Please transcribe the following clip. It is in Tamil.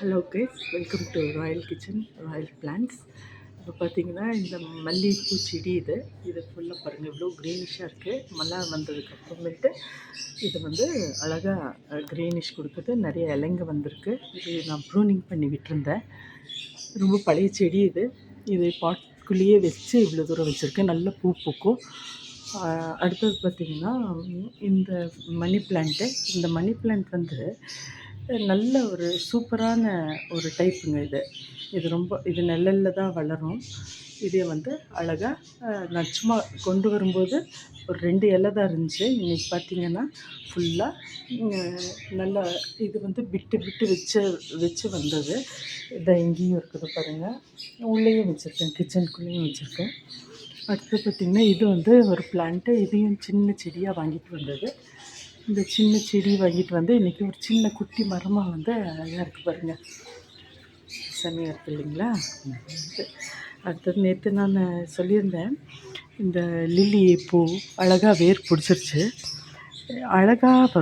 Hello guys, welcome to Royal kitchen, Royal plants. இப்போ பார்த்தீங்கன்னா இந்த மல்லிகைப்பூ செடி இது ஃபுல்லாக பாருங்கள், இவ்வளோ க்ரீனிஷாக இருக்குது. மழை வந்ததுக்கு அப்புறமேட்டு இது வந்து அழகாக க்ரீனிஷ் கொடுக்குது. நிறைய இலைங்க வந்திருக்கு. இது நான் ப்ரூனிங் பண்ணி விட்டுருந்தேன். ரொம்ப பழைய செடி இது பாட்குள்ளேயே வச்சு இவ்வளோ தூரம் வச்சுருக்கேன். நல்ல பூ பூக்கும். அடுத்தது பார்த்திங்கன்னா இந்த மணி பிளான்ட்டு. இந்த மணி பிளான்ட் வந்து நல்ல ஒரு சூப்பரான ஒரு டைப்புங்க. இது நிழலில் தான் வளரும். இதே வந்து அழகாக நான் சும்மா கொண்டு வரும்போது ஒரு 2 இலை தான் இருந்துச்சு. இன்றைக்கி பார்த்திங்கன்னா ஃபுல்லாக நல்லா இது வந்து விட்டு விட்டு வச்சு வந்தது. இங்கேயும் இருக்குது பாருங்கள். உள்ளேயும் வச்சுருக்கேன், கிச்சனுக்குள்ளேயும் வச்சுருக்கேன். அடுத்து பார்த்திங்கன்னா இது வந்து ஒரு பிளான்ட்டு. இதையும் சின்ன செடியாக வாங்கிட்டு வந்தது. இந்த சின்ன செடி வாங்கிட்டு வந்து இன்றைக்கி ஒரு சின்ன குட்டி மரமாக வந்து அழகாக இருக்குது பாருங்கள். செம்மையாக இருக்குது இல்லைங்களா? அடுத்தது நேற்று நான் சொல்லியிருந்தேன், இந்த லில்லி பூ அழகாக வேர் பிடிச்சிருச்சு. அழகாக வரும்.